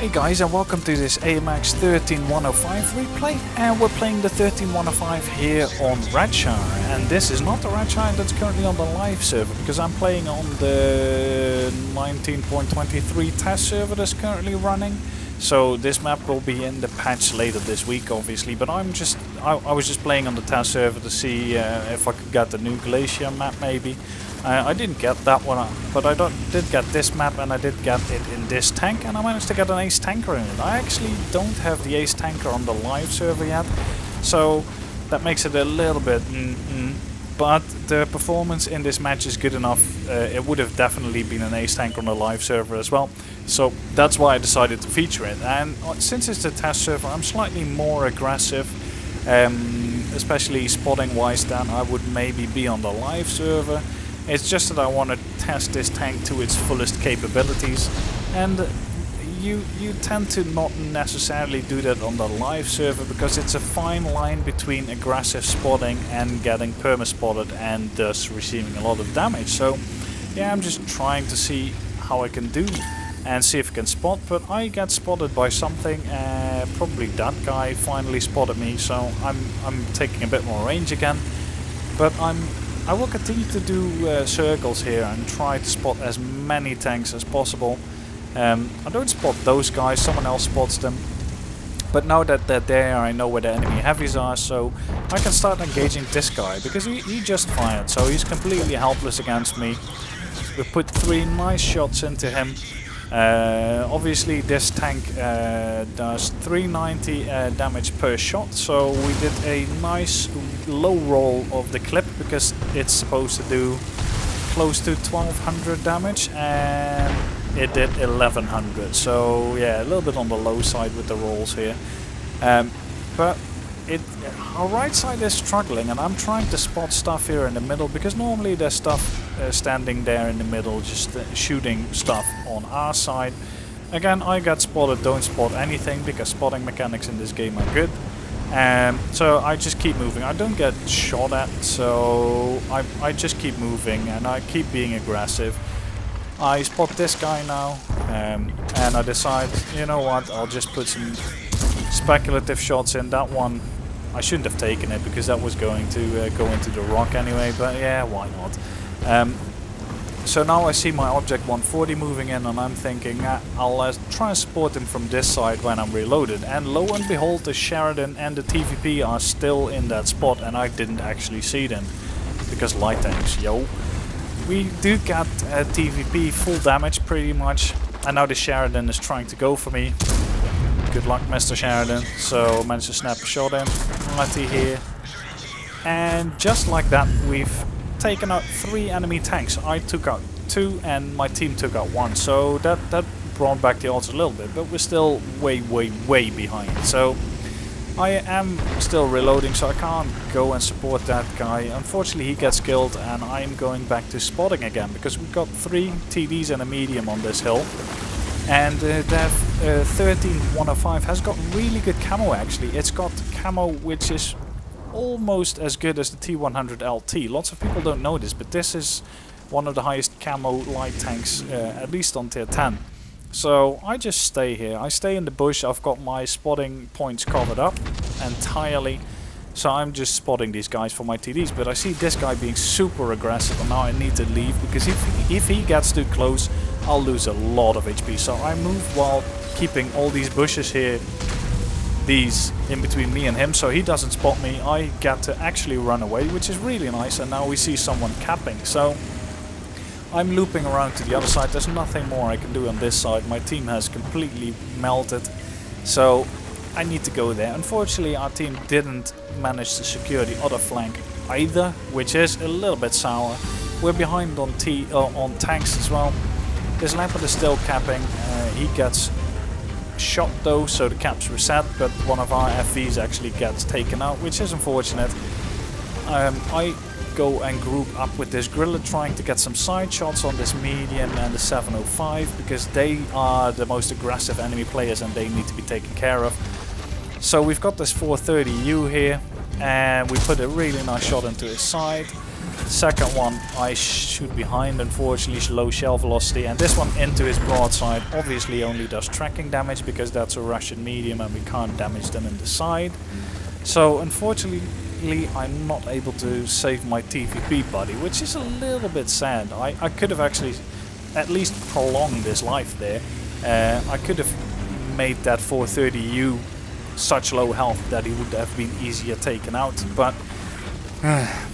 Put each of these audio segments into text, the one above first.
Hey guys, and welcome to this AMX 13105 replay, and we're playing the 13105 here on Redshire, and this is not the Redshire that's currently on the live server, because I'm playing on the 19.23 test server that's currently running. So this map will be in the patch later this week, obviously, but I was just playing on the test server to see if I could get the new Glacier map maybe. I didn't get that one, but I did get this map, and I did get it in this tank, and I managed to get an ace tanker in it. I actually don't have the ace tanker on the live server yet, so that makes it a little bit but the performance in this match is good enough. It would have definitely been an ace tanker on the live server as well, so that's why I decided to feature it. And since it's a test server, I'm slightly more aggressive, especially spotting wise, than I would maybe be on the live server. It's just that I want to test this tank to its fullest capabilities, and you tend to not necessarily do that on the live server, because it's a fine line between aggressive spotting and getting perma-spotted and thus receiving a lot of damage. So yeah, I'm just trying to see how I can do and see if I can spot, but I get spotted by something. Probably that guy finally spotted me, so I'm taking a bit more range again, but I will continue to do circles here and try to spot as many tanks as possible. I don't spot those guys, someone else spots them. But now that they're there, I know where the enemy heavies are, so I can start engaging this guy, because he just fired, so he's completely helpless against me. We put 3 nice shots into him. Obviously this tank does 390 damage per shot, so we did a nice low roll of the clip, because it's supposed to do close to 1200 damage, and it did 1100, so yeah, a little bit on the low side with the rolls here. But our right side is struggling, and I'm trying to spot stuff here in the middle, because normally there's stuff standing there in the middle just shooting stuff on our side. Again, I got spotted, don't spot anything, because spotting mechanics in this game are good. So I just keep moving. I don't get shot at, so I just keep moving and I keep being aggressive. I spot this guy now, and I decide, you know what, I'll just put some speculative shots in. That one I shouldn't have taken it, because that was going to go into the rock anyway, but yeah, why not. So now I see my object 140 moving in, and I'm thinking I'll try and support him from this side when I'm reloaded. And lo and behold, the Sheridan and the TVP are still in that spot, and I didn't actually see them, because light tanks, yo. We do get TVP full damage pretty much, and now the Sheridan is trying to go for me. Good luck, Mr. Sheridan. So managed to snap a shot in. Lucky here. And just like that, we've taken out 3 enemy tanks. I took out 2 and my team took out 1. So that brought back the odds a little bit, but we're still way behind. So I am still reloading, so I can't go and support that guy. Unfortunately, he gets killed, and I'm going back to spotting again, because we've got 3 TDs and a medium on this hill. And that 13105 has got really good camo actually. It's got camo which is almost as good as the T100 LT. Lots of people don't know this, but this is one of the highest camo light tanks, at least on tier 10. So I just stay here. I stay in the bush. I've got my spotting points covered up entirely. So I'm just spotting these guys for my TDs. But I see this guy being super aggressive, and now I need to leave, because if he gets too close, I'll lose a lot of HP. So I move while keeping all these bushes here, these in between me and him, so he doesn't spot me. I get to actually run away, which is really nice. And now we see someone capping. So I'm looping around to the other side. There's nothing more I can do on this side. My team has completely melted, so I need to go there. Unfortunately, our team didn't manage to secure the other flank either, which is a little bit sour. We're behind on tanks as well. This Leopard is still capping. He gets shot though, so the caps reset, but one of our FVs actually gets taken out, which is unfortunate. I go and group up with this Griller, trying to get some side shots on this medium and the 705, because they are the most aggressive enemy players and they need to be taken care of. So we've got this 430U here, and we put a really nice shot into his side. Second one I shoot behind, unfortunately, low shell velocity, and this one into his broadside obviously only does tracking damage because that's a Russian medium and we can't damage them in the side. So unfortunately I'm not able to save my TVP buddy, which is a little bit sad. I could have actually at least prolonged his life there. I could have made that 430U such low health that he would have been easier taken out, but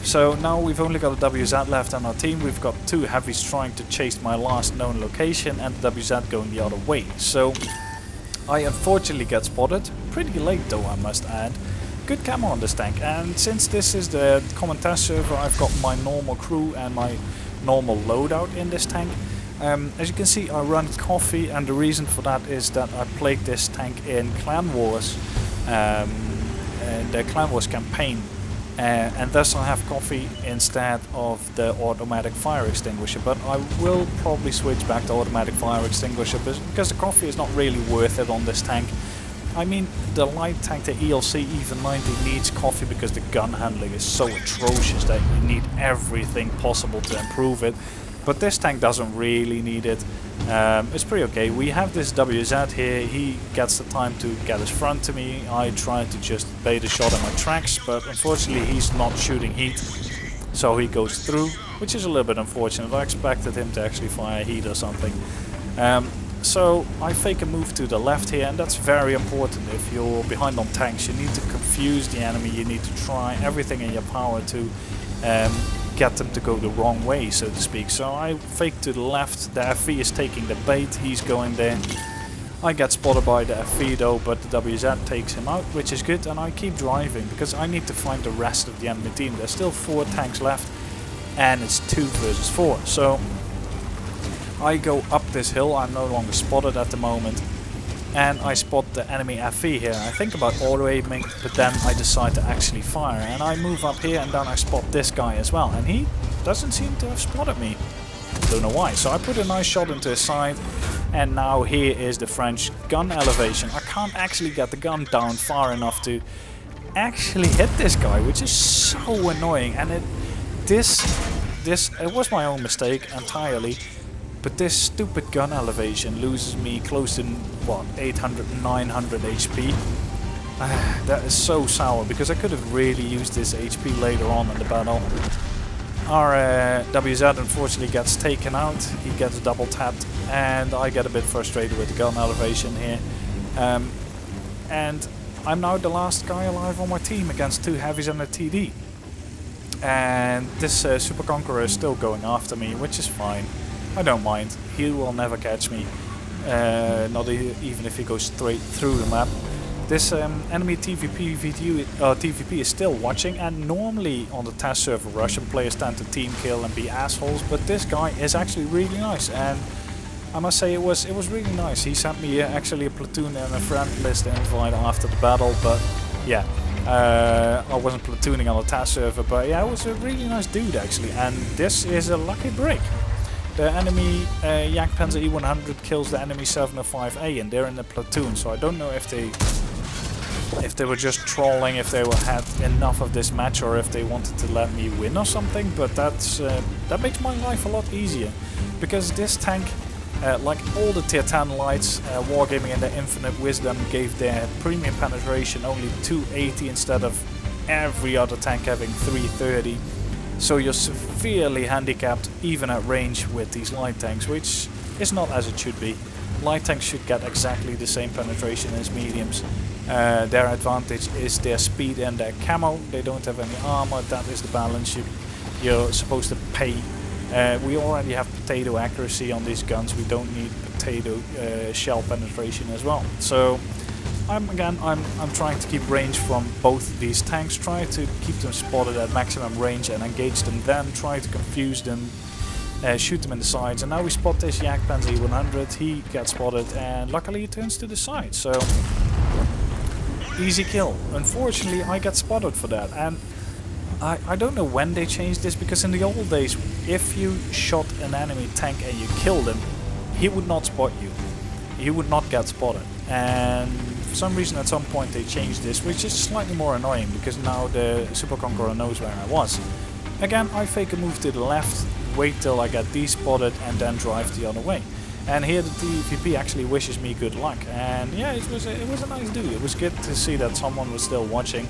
so now we've only got a WZ left on our team. We've got 2 heavies trying to chase my last known location and the WZ going the other way. So I unfortunately get spotted, pretty late though I must add. Good camo on this tank, and since this is the common test server, I've got my normal crew and my normal loadout in this tank. As you can see, I run coffee, and the reason for that is that I played this tank in Clan Wars, the Clan Wars campaign, and thus I have coffee instead of the automatic fire extinguisher. But I will probably switch back to automatic fire extinguisher because the coffee is not really worth it on this tank. I mean, the light tank, the ELC even 90, needs coffee because the gun handling is so atrocious that you need everything possible to improve it. But this tank doesn't really need it. It's pretty okay. We have this WZ here. He gets the time to get his front to me. I try to just bait a shot at my tracks, but unfortunately he's not shooting heat, so he goes through, which is a little bit unfortunate. I expected him to actually fire heat or something. So I fake a move to the left here, and that's very important. If you're behind on tanks, you need to confuse the enemy. You need to try everything in your power to get them to go the wrong way, so to speak. So I fake to the left. The FV is taking the bait. He's going there. I get spotted by the FV though, but the WZ takes him out, which is good, and I keep driving because I need to find the rest of the enemy team. There's still 4 tanks left, and it's 2 versus 4. So I go up this hill. I'm no longer spotted at the moment, and I spot the enemy FV here. I think about auto aiming, but then I decide to actually fire, and I move up here, and then I spot this guy as well, and he doesn't seem to have spotted me. Don't know why. So I put a nice shot into his side, and now here is the French gun elevation. I can't actually get the gun down far enough to actually hit this guy, which is so annoying. And it was my own mistake entirely. But this stupid gun elevation loses me close to, what, 800, 900 HP. That is so sour, because I could have really used this HP later on in the battle. Our WZ unfortunately gets taken out. He gets double tapped, and I get a bit frustrated with the gun elevation here. And I'm now the last guy alive on my team against 2 heavies and a TD. And this Super Conqueror is still going after me, which is fine. I don't mind. He will never catch me, not even if he goes straight through the map. This enemy TVP is still watching, and normally on the test server Russian players tend to team kill and be assholes, but this guy is actually really nice, and I must say it was really nice. He sent me actually a platoon and a friend list invite after the battle, but yeah, I wasn't platooning on the test server, but yeah, it was a really nice dude actually, and this is a lucky break. The enemy Jagdpanzer E100 kills the enemy 705A, and they're in the platoon, so I don't know if they were just trolling, if they had enough of this match, or if they wanted to let me win or something, but that makes my life a lot easier. Because this tank, like all the tier 10 lights, Wargaming and their Infinite Wisdom gave their premium penetration only 280 instead of every other tank having 330. So you're severely handicapped even at range with these light tanks, which is not as it should be. Light tanks should get exactly the same penetration as mediums. Their advantage is their speed and their camo. They don't have any armor. That is the balance you're supposed to pay. We already have potato accuracy on these guns. We don't need potato shell penetration as well. So I'm trying to keep range from both these tanks, try to keep them spotted at maximum range and engage them, then try to confuse them, shoot them in the sides. And now we spot this Jagdpanzer E100, he gets spotted, and luckily he turns to the side, so easy kill. Unfortunately I get spotted for that, and I don't know when they changed this, because in the old days if you shot an enemy tank and you killed him, he would not spot you, he would not get spotted. And for some reason at some point they changed this, which is slightly more annoying, because now the Super Conqueror knows where I was. Again, I fake a move to the left, wait till I get despotted and then drive the other way. And here the TVP actually wishes me good luck. And yeah, it was a nice do. It was good to see that someone was still watching.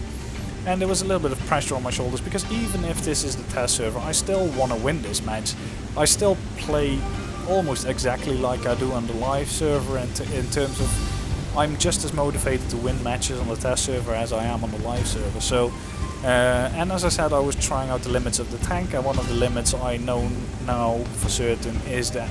And there was a little bit of pressure on my shoulders, because even if this is the test server, I still want to win this match. I still play almost exactly like I do on the live server in terms of I'm just as motivated to win matches on the test server as I am on the live server. So, and as I said, I was trying out the limits of the tank, and one of the limits I know now for certain is the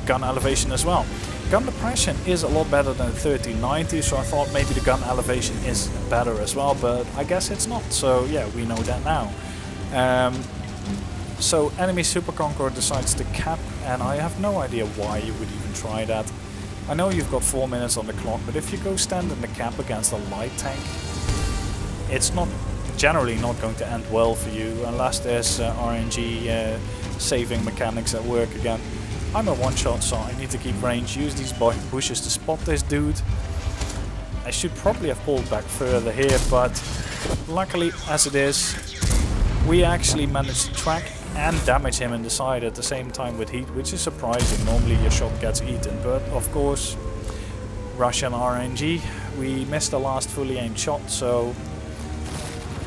gun elevation as well. Gun depression is a lot better than 1390, so I thought maybe the gun elevation is better as well, but I guess it's not. So yeah, we know that now. So enemy Super Conqueror decides to cap, and I have no idea why you would even try that. I know you've got 4 minutes on the clock, but if you go stand in the cap against a light tank, it's not generally not going to end well for you unless there's RNG saving mechanics at work again. I'm a one-shot, so I need to keep range, use these bushes to spot this dude. I should probably have pulled back further here, but luckily, as it is, we actually managed to track and damage him in the side at the same time with heat, which is surprising. Normally your shot gets eaten, but of course, Russian RNG. We missed the last fully aimed shot, so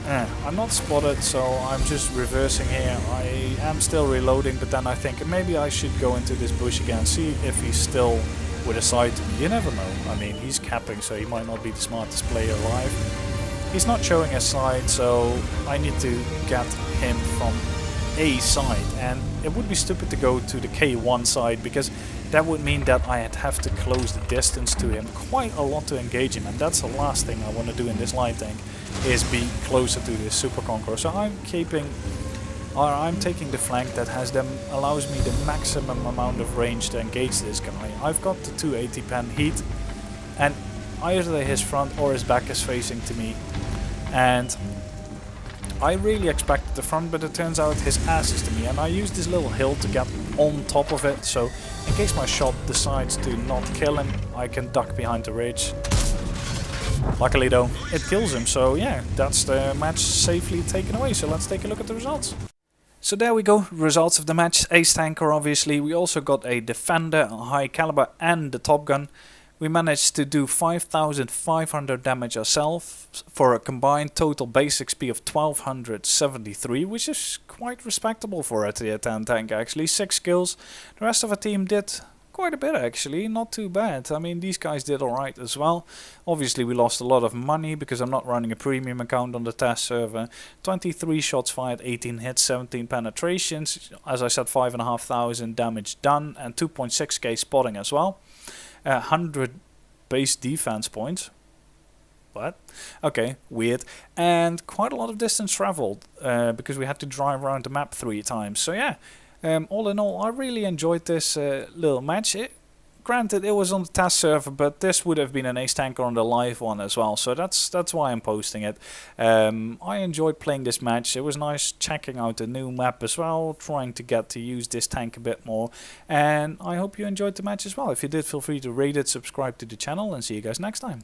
I'm not spotted, so I'm just reversing here. I am still reloading, but then I think maybe I should go into this bush again, see if he's still with a sight to me. You never know. I mean, he's capping, so he might not be the smartest player alive. He's not showing a side, so I need to get him from a side, and it would be stupid to go to the K1 side, because that would mean that I'd have to close the distance to him quite a lot to engage him, and that's the last thing I want to do in this light tank, is be closer to this Super Conqueror. So I'm taking the flank that allows me the maximum amount of range to engage this guy. I've got the 280 pen heat, and either his front or his back is facing to me, and I really expected the front, but it turns out his ass is to me, and I used this little hill to get on top of it, so in case my shot decides to not kill him, I can duck behind the ridge. Luckily though, it kills him, so yeah, that's the match safely taken away. So let's take a look at the results. So there we go, results of the match. Ace tanker obviously, we also got a defender, a high caliber and the top gun. We managed to do 5,500 damage ourselves for a combined total base XP of 1,273, which is quite respectable for a tier 10 tank actually. 6 kills. The rest of our team did quite a bit actually, not too bad. I mean, these guys did alright as well. Obviously we lost a lot of money because I'm not running a premium account on the test server. 23 shots fired, 18 hits, 17 penetrations. As I said, 5,500 damage done and 2.6k spotting as well. 100 base defense points. What? Okay, weird. And quite a lot of distance traveled because we had to drive around the map 3 times. So yeah, all in all, I really enjoyed this little match. Granted, it was on the test server, but this would have been an ace tanker on the live one as well. So that's why I'm posting it. I enjoyed playing this match. It was nice checking out the new map as well, trying to get to use this tank a bit more. And I hope you enjoyed the match as well. If you did, feel free to rate it, subscribe to the channel, and see you guys next time.